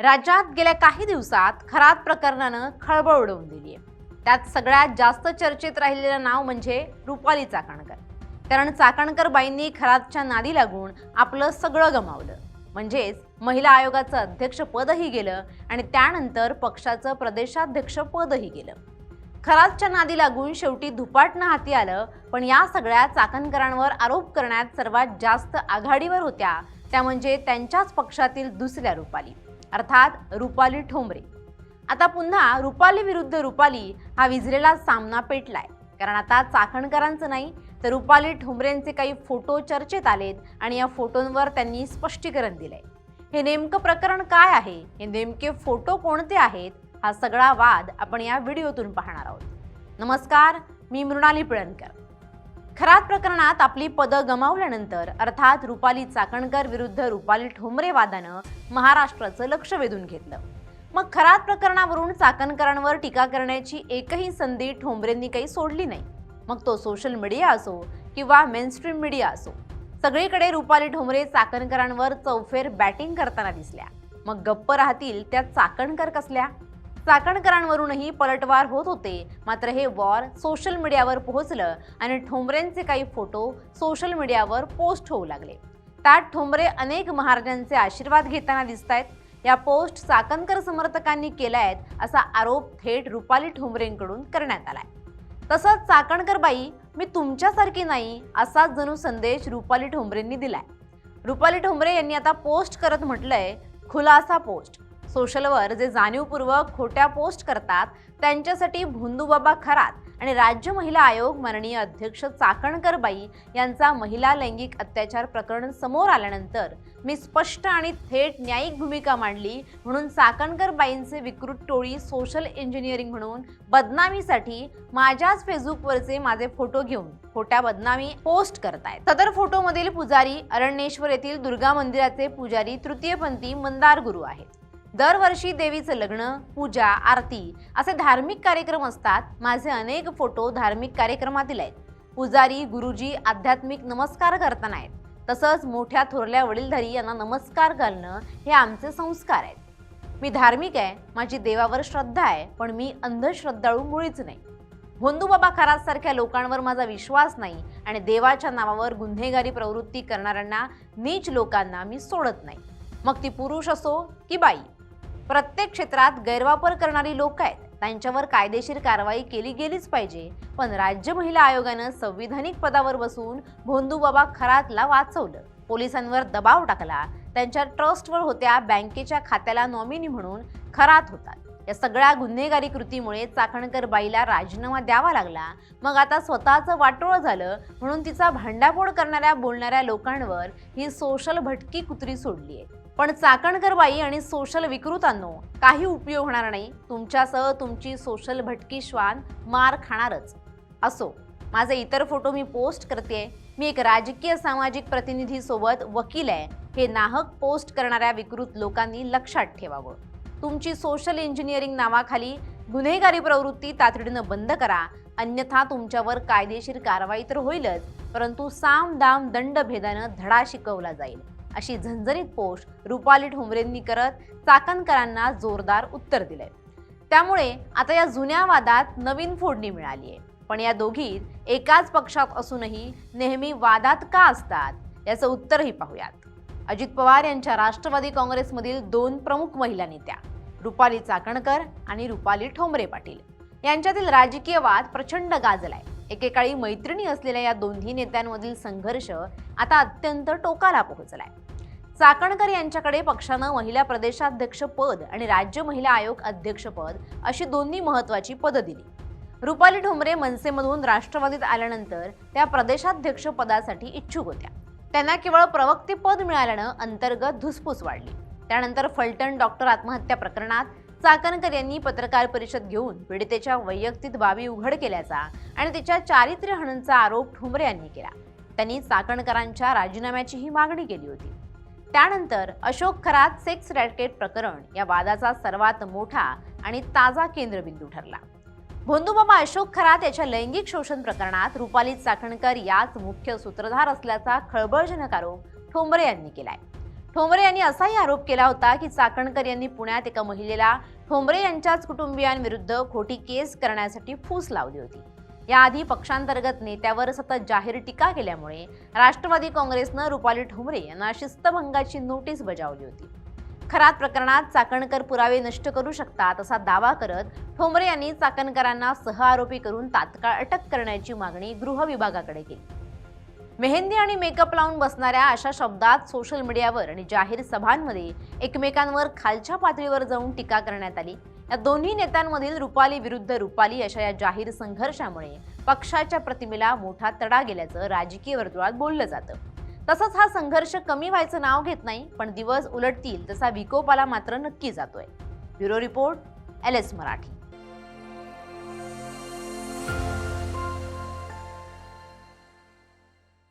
राज्यात गेल्या काही दिवसात खरात प्रकरणानं खळबळ उडवून दिली आहे। त्यात सगळ्यात जास्त चर्चेत राहिलेलं नाव म्हणजे रुपाली चाकणकर। कारण चाकणकर बाईंनी खरातच्या नादी लागून आपलं सगळं गमावलं, म्हणजेच महिला आयोगाचं अध्यक्षपदही गेलं आणि त्यानंतर पक्षाचं प्रदेशाध्यक्षपदही गेलं। खरातच्या नादी लागून शेवटी धुपाटणं हाती आलं, पण या सगळ्या चाकणकरांवर आरोप करण्यात सर्वात जास्त आघाडीवर होत्या त्या म्हणजे त्यांच्याच पक्षातील दुसऱ्या रुपाली, अर्थात रुपाली ठोंबरे। आता पुन्हा रुपाली विरुद्ध रुपाली हा विझलेला सामना पेटलाय। कारण आता चाकणकरांचं नाही तर रुपाली ठोंबरेंचे काही फोटो चर्चेत आलेत आणि या फोटोंवर त्यांनी स्पष्टीकरण दिलंय। हे नेमकं प्रकरण काय आहे, हे नेमके फोटो कोणते आहेत, हा सगळा वाद आपण या व्हिडिओतून पाहणार आहोत। नमस्कार, मी मृणाली पिळणकर। खरात प्रकरणात आपली पदं गमावल्यानंतर अर्थात रुपाली चाकणकर विरुद्ध रुपाली ठोंबरे वादानं महाराष्ट्राचं लक्ष वेधून घेतलं। मग खरात प्रकरणावरून चाकणकरांवर टीका करण्याची एकही संधी ठोंबरेंनी काही सोडली नाही। मग तो सोशल मीडिया असो किंवा मेनस्ट्रीम मीडिया असो, सगळीकडे रुपाली ठोंबरे चाकणकरांवर चौफेर बॅटिंग करताना दिसल्या। मग गप्प राहतील त्या चाकणकर कसल्या? चाकणकरांवरूनही पलटवार होत होते, मात्र हे वॉर सोशल मीडियावर पोहोचलं आणि ठोंबरेंचे काही फोटो सोशल मीडियावर पोस्ट होऊ लागले। त्यात ठोंबरे अनेक महाराजांचे आशीर्वाद घेताना दिसतायत। या पोस्ट चाकणकर समर्थकांनी केल्यात असा आरोप थेट रुपाली ठोंबरेंकडून करण्यात आलाय। तसंच चाकणकर बाई, मी तुमच्यासारखी नाही असा जणू संदेश रुपाली ठोंबरेंनी दिलाय। रुपाली ठोंबरे यांनी आता पोस्ट करत म्हटलंय, खुलासा पोस्ट। सोशलवर जे जाणीवपूर्वक खोट्या पोस्ट करतात त्यांच्यासाठी भोंदूबाबा खरात आणि राज्य महिला आयोग माननीय अध्यक्ष चाकणकर बाई यांचा महिला लैंगिक अत्याचार प्रकरण समोर आल्यानंतर मी स्पष्ट आणि थेट न्यायिक भूमिका मांडली, म्हणून चाकणकर बाईंचे विकृत टोळी सोशल इंजिनिअरिंग म्हणून बदनामीसाठी माझ्याच फेसबुकवरचे माझे फोटो घेऊन खोट्या बदनामी पोस्ट करतायत। सदर फोटोमधील पुजारी अरण्येश्वर येथील दुर्गा मंदिराचे पुजारी तृतीयपंथी मंदार गुरु आहेत। दरवर्षी देवीचं लग्न, पूजा, आरती असे धार्मिक कार्यक्रम असतात। माझे अनेक फोटो धार्मिक कार्यक्रमातील आहेत। पुजारी गुरुजी आध्यात्मिक नमस्कार करताना आहेत। तसंच मोठ्या थोरल्या वडीलधारी यांना नमस्कार घालणं हे आमचे संस्कार आहेत। मी धार्मिक आहे, माझी देवावर श्रद्धा आहे, पण मी अंधश्रद्धाळू मुळीच नाही। भोंदूबाबा खरात सारख्या लोकांवर माझा विश्वास नाही आणि देवाच्या नावावर गुन्हेगारी प्रवृत्ती करणाऱ्यांना, नीच लोकांना मी सोडत नाही। मग ती पुरुष असो की बाई, प्रत्येक क्षेत्रात गैरवापर करणारी लोक आहेत, त्यांच्यावर कायदेशीर कारवाई केली गेलीच पाहिजे। पण राज्य महिला आयोगानं संविधानिक पदावर बसून भोंदूबाबा खरातला वाचवलं, पोलिसांवर दबाव टाकला, त्यांच्या ट्रस्टवर होत्या, बँकेच्या खात्याला नॉमिनी म्हणून खरात होतात। या सगळ्या गुन्हेगारी कृतीमुळे चाकणकर बाईला राजीनामा द्यावा लागला। मग आता स्वतःचं वाटोळं झालं म्हणून तिचा भांडाफोड करणाऱ्या बोलणाऱ्या लोकांवर ही सोशल भटकी कुत्री सोडली आहे। पण चाकणकर बाई आणि सोशल विकृतांनो, काही उपयोग होणार नाही। तुमच्यासह तुमची सोशल भटकी श्वान मार खाणारच। असो, माझे इतर फोटो मी पोस्ट करते। मी एक राजकीय सामाजिक प्रतिनिधी सोबत वकील आहे, हे नाहक पोस्ट करणाऱ्या विकृत लोकांनी लक्षात ठेवावं। तुमची सोशल इंजिनिअरिंग नावाखाली गुन्हेगारी प्रवृत्ती तातडीनं बंद करा, अन्यथा तुमच्यावर कायदेशीर कारवाई तर होईलच, परंतु साम दाम दंड भेदानं धडा शिकवला जाईल, अशी झणझणीत पोस्ट रुपाली ठोंबरेंनी करत चाकणकरांना जोरदार उत्तर दिलंय। त्यामुळे आता या जुन्या वादात नवीन फोडणी मिळाली आहे। पण या दोघी एकाच पक्षात असूनही नेहमी वादात का असतात, याचं उत्तरही पाहूयात। अजित पवार यांच्या राष्ट्रवादी काँग्रेसमधील दोन प्रमुख महिला नेत्या रुपाली चाकणकर आणि रुपाली ठोंबरे पाटील यांच्यातील राजकीय वाद प्रचंड गाजलाय। एकेकाळी मैत्रिणी असलेल्या या दोन्ही नेत्यांमधील संघर्ष आता अत्यंत टोकाला पोहोचलाय। चाकणकर यांच्याकडे पक्षानं महिला प्रदेशाध्यक्ष पद आणि राज्य महिला आयोग अध्यक्षपद अशी दोन्ही महत्त्वाची पदं दिली। रुपाली ठोंबरे मनसेमधून राष्ट्रवादीत आल्यानंतर त्या प्रदेशाध्यक्ष पदासाठी इच्छुक होत्या। त्यांना केवळ प्रवक्ते पद मिळाल्यानं अंतर्गत धुसफूस वाढली। त्यानंतर फलटण डॉक्टर आत्महत्या प्रकरणात चाकणकर यांनी पत्रकार परिषद घेऊन पीडितेच्या वैयक्तिक बाबी उघड केल्याचा आणि तिच्या चारित्र्य हननाचा आरोप ठोंबरे यांनी केला। त्यांनी चाकणकरांच्या राजीनाम्याचीही मागणी केली होती। त्यानंतर अशोक खरात सेक्स रॅकेट प्रकरण या वादाचा सर्वात मोठा आणि ताजा केंद्रबिंदू ठरला। भोंदूबाबा अशोक खरात याच्या लैंगिक शोषण प्रकरणात रुपाली चाकणकर याच मुख्य सूत्रधार असल्याचा खळबळजनक आरोप ठोंबरे यांनी केलाय। ठोंबरे यांनी असाही आरोप केला होता की चाकणकर यांनी पुण्यात एका महिलेला ठोंबरे यांच्याच कुटुंबियांविरुद्ध खोटी केस करण्यासाठी फूस लावली होती। याआधी पक्षांतर्गत नेत्यावर सतत जाहीर टीका केल्यामुळे राष्ट्रवादी काँग्रेसनं रुपाली ठोंबरे यांना शिस्तभंगाची नोटीस बजावली होती। खरात प्रकरणात चाकणकर पुरावे नष्ट करू शकतात असा दावा करत ठोंबरे यांनी चाकणकरांना सहआरोपी करून तात्काळ अटक करण्याची मागणी गृह विभागाकडे केली। मेहंदी आणि मेकअप लावून बसणाऱ्या अशा शब्दात सोशल मीडियावर आणि जाहीर सभांमध्ये एकमेकांवर खालच्या पातळीवर जाऊन टीका करण्यात आली। या दोन्ही नेत्यांमधील रुपाली विरुद्ध रुपाली अशा या जाहीर संघर्षामुळे पक्षाच्या प्रतिमेला मोठा तडा गेल्याचं राजकीय वर्तुळात बोललं जातं। तसंच हा संघर्ष कमी व्हायचं नाव घेत नाही, पण दिवस उलटतील तसा विकोपाला मात्र नक्की जातोय। Bureau report, LS Marathi.